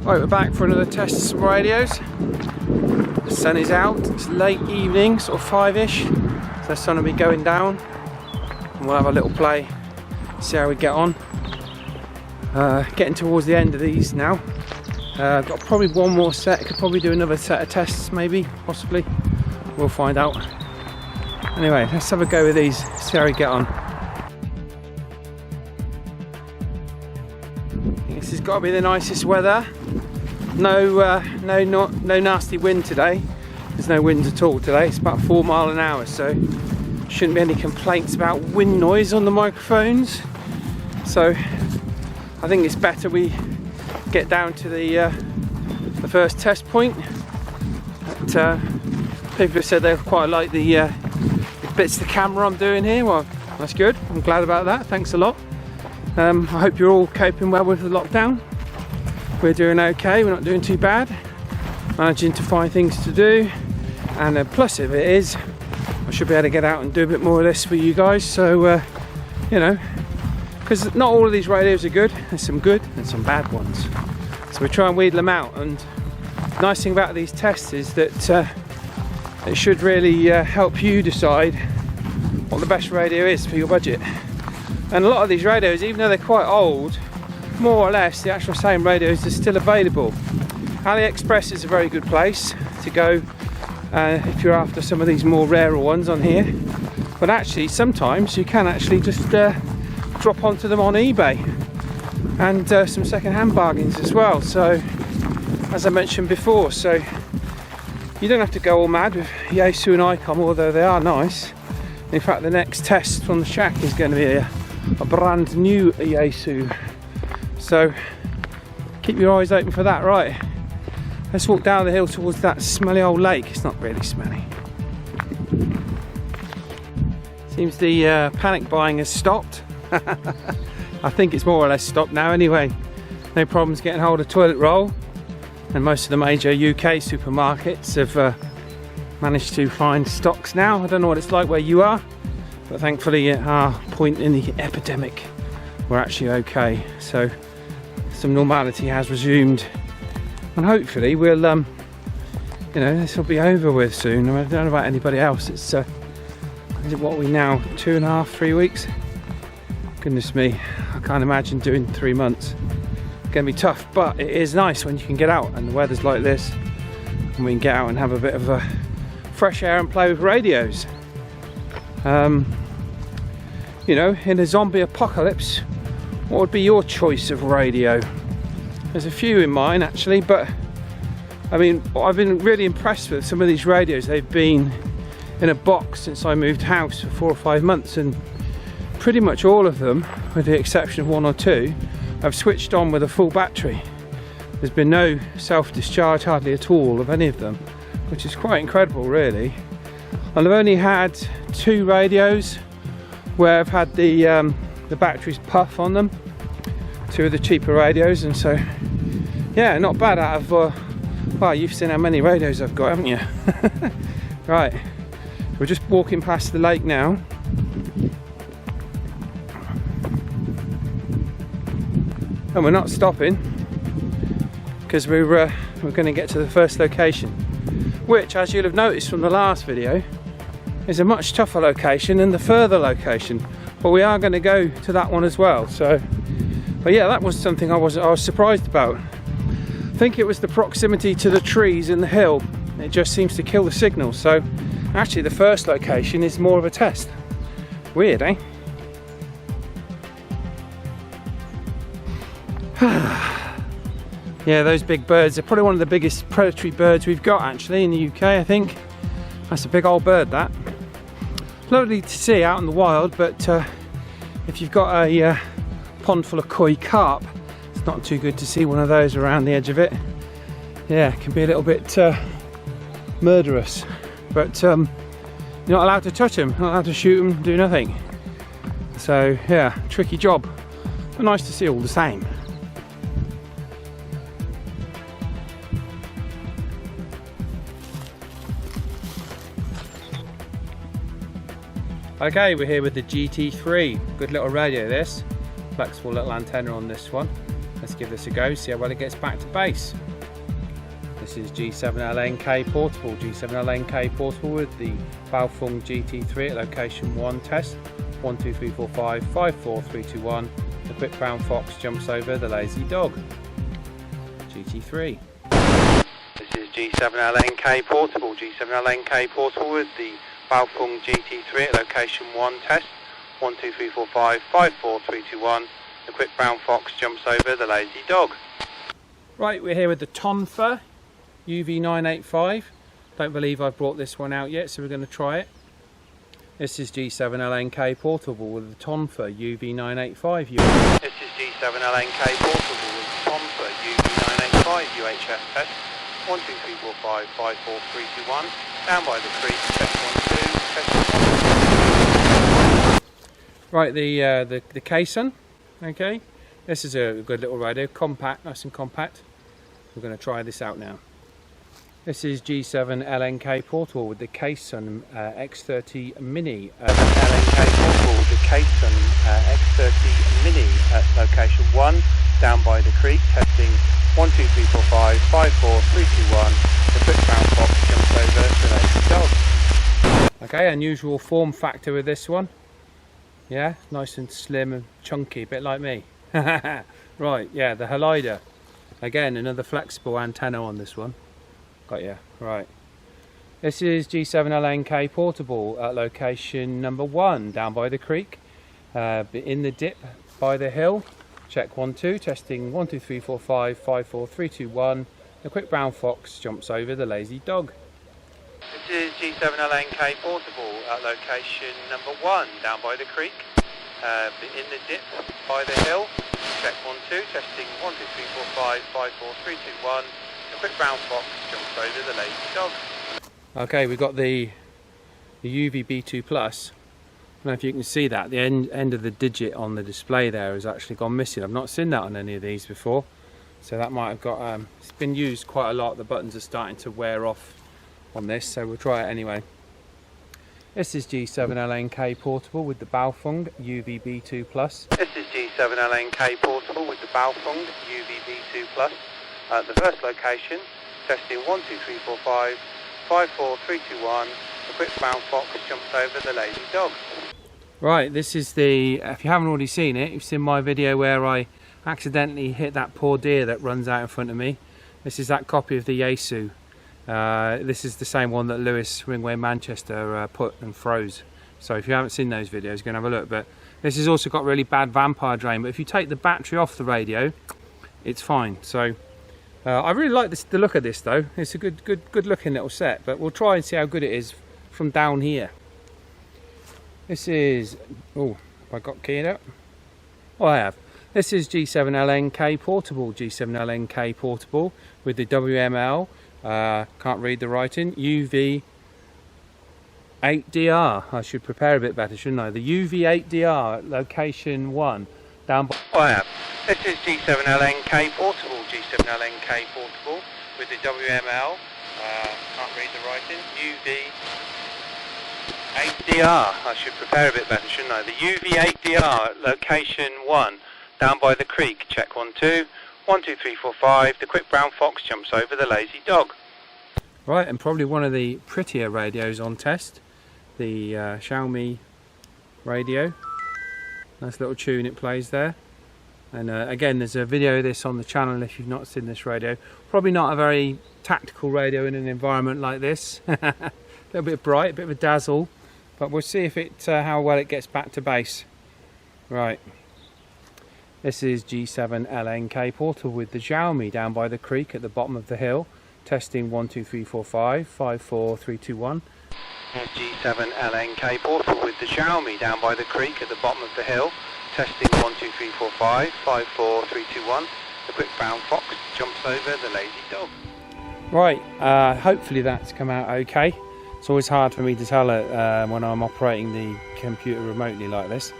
Right, we're back for another test of some radios. The sun is out, it's late evening, sort of 5ish, so the sun will be going down and we'll have a little play, see how we get on. Getting towards the end of these now. I've got probably one more set, could probably do another set of tests maybe, possibly. We'll find out. Anyway, let's have a go with these, see how we get on. This has got to be the nicest weather. No nasty wind today. There's no wind at all today. It's about 4 miles an hour, so shouldn't be any complaints about wind noise on the microphones. So I think it's better we get down to the first test point. But, people have said they quite like the bits of the camera I'm doing here. Well, that's good. I'm glad about that. Thanks a lot. I hope you're all coping well with the lockdown. We're doing okay, we're not doing too bad. Managing to find things to do. And the plus of it is, I should be able to get out and do a bit more of this for you guys. So, you know, because not all of these radios are good. There's some good and some bad ones. So we try and weed them out. And the nice thing about these tests is that it should really help you decide what the best radio is for your budget. And a lot of these radios, even though they're quite old, more or less the actual same radios are still available. AliExpress is a very good place to go if you're after some of these more rarer ones on here. But actually sometimes you can actually just drop onto them on eBay, and some second-hand bargains as well. So as I mentioned before, so you don't have to go all mad with Yaesu and ICOM, although they are nice. In fact, the next test from the shack is going to be a brand new Yaesu. So keep your eyes open for that. Right, let's walk down the hill towards that smelly old lake. It's not really smelly. Seems the panic buying has stopped. I think it's more or less stopped now anyway. No problems getting hold of toilet roll, and most of the major UK supermarkets have managed to find stocks now. I don't know what it's like where you are, but thankfully at our point in the epidemic we're actually okay. So some normality has resumed, and hopefully we'll you know, this will be over with soon. I don't know about anybody else. It's is it what we now 2.5, 3 weeks? Goodness me, I can't imagine doing 3 months. It's gonna be tough, but it is nice when you can get out and the weather's like this and we can get out and have a bit of fresh air and play with radios. You know, in a zombie apocalypse, what would be your choice of radio? There's a few in mine actually, but I mean, I've been really impressed with some of these radios. They've been in a box since I moved house for 4 or 5 months, and pretty much all of them, with the exception of 1 or 2, I've switched on with a full battery. There's been no self-discharge hardly at all of any of them, which is quite incredible really. And I've only had 2 radios where I've had the batteries puff on them, 2 of the cheaper radios, and so yeah, not bad out of well, you've seen how many radios I've got, haven't you? Right, we're just walking past the lake now. And we're not stopping because we're going to get to the first location, which, as you'll have noticed from the last video, is a much tougher location than the further location. But we are going to go to that one as well. So, but yeah, that was something I was surprised about. I think it was the proximity to the trees in the hill. It just seems to kill the signal. So actually the first location is more of a test. Weird, eh? Yeah, those big birds are probably one of the biggest predatory birds we've got actually in the UK, I think. That's a big old bird, that. Lovely to see out in the wild, but if you've got a pond full of koi carp, it's not too good to see one of those around the edge of it. Yeah, it can be a little bit murderous, but you're not allowed to touch them, not allowed to shoot them, do nothing. So yeah, tricky job, but nice to see all the same. Okay, we're here with the GT3. Good little radio this. Flexible little antenna on this one. Let's give this a go, see how well it gets back to base. This is G7LNK portable, G7LNK portable with the Baofeng GT3 at location 1 test. 1, 2, 3, 4, 5, 5, 4, 3, 2, 1. The quick brown fox jumps over the lazy dog. GT3. This is G7LNK portable, G7LNK portable with the Baofeng GT3 at location 1 test. 1, 2, 3, 4, 5, 5, 4, 3, 2, 1. The quick brown fox jumps over the lazy dog. Right, we're here with the Tonfa UV985. Don't believe I've brought this one out yet, so we're going to try it. This is G7LNK portable with the Tonfa UV985 UHF. This is G7LNK portable with the Tonfa UV985 UHF test. 1, 2, 3, 4, 5, 5, 4, 3, 2, 1. Down by the creek, test 1, 2, test 1. Right, the Ksun. Okay, this is a good little radio, compact, nice and compact. We're going to try this out now. This is G7LNK portable with the Ksun X30 Mini. LNK portable with the Ksun X30 Mini at location 1, down by the creek, testing 1, 2, 3, 4, 5, 5, 4, 3, 2, 1. The quick brown fox jumps over the lazy dog. Okay, unusual form factor with this one. Yeah, nice and slim and chunky, a bit like me. Right, yeah, the Helida. Again, another flexible antenna on this one. Got you, right. This is G7LNK portable at location number 1, down by the creek, in the dip by the hill. Check 1, 2, testing 1, 2, 3, 4, 5, 5, 4, 3, 2, 1. The quick brown fox jumps over the lazy dog. This is G7LNK portable at location number 1, down by the creek, in the dip by the hill. Check 1, 2, testing 1, 2, 3, 4, 5, 5, 4, 3, 2, 1. The quick brown fox jumps over the lazy dog. Okay, we've got the UVB2+. I don't know if you can see that. The end of the digit on the display there has actually gone missing. I've not seen that on any of these before. So that might have got, it's been used quite a lot. The buttons are starting to wear off on this, so we'll try it anyway. This is G7LNK portable with the Baofeng UVB2+. This is G7LNK portable with the Baofeng UVB2+. At the first location, testing 1, 2, 3, 4, 5, 5, 4, 3, 2, 1. The quick brown fox jumps over the lazy dog. Right, this is the, if you haven't already seen it, you've seen my video where I accidentally hit that poor deer that runs out in front of me. This is that copy of the Yaesu. This is the same one that Lewis Ringway Manchester put and froze. So if you haven't seen those videos, go and have a look. But this has also got really bad vampire drain. But if you take the battery off the radio, it's fine. So I really like the look of this though. It's a good looking little set. But we'll try and see how good it is from down here. This is, oh, have I got keyed up? Oh, I have. This is G7LNK portable, G7LNK portable with the WML. Can't read the writing. UV8DR. I should prepare a bit better, shouldn't I? The UV8DR location 1 down by. Oh, I have. This is G7LNK portable, G7LNK portable with the WML. Can't read the writing. UV8DR. I should prepare a bit better, shouldn't I? The UV8DR location 1 down by the creek. Check 1, 2. 1, 2, 3, 4, 5. The quick brown fox jumps over the lazy dog. Right, and probably one of the prettier radios on test, the Xiaomi radio. Nice little tune it plays there. And again, there's a video of this on the channel if you've not seen this radio. Probably not a very tactical radio in an environment like this. A little bit bright, a bit of a dazzle, but we'll see if it how well it gets back to base. Right. This is G7LNK portable with the Xiaomi down by the creek at the bottom of the hill. Testing 1, 2, 3, 4, 5, 5, 4, 3, 2, 1. G7LNK portable with the Xiaomi down by the creek at the bottom of the hill. Testing 1, 2, 3, 4, 5, 5, 4, 3, 2, 1. The quick brown fox jumps over the lazy dog. Right, hopefully that's come out okay. It's always hard for me to tell it when I'm operating the computer remotely like this.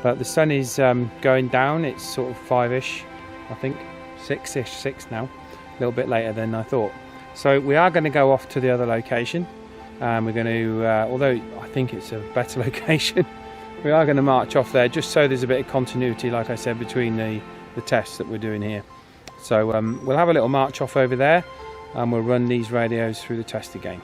But the sun is going down. It's sort of 5-ish, I think, 6-ish, 6 now. A little bit later than I thought. So we are going to go off to the other location. We're going to, although I think it's a better location, we are going to march off there just so there's a bit of continuity, like I said, between the the tests that we're doing here. So we'll have a little march off over there and we'll run these radios through the test again.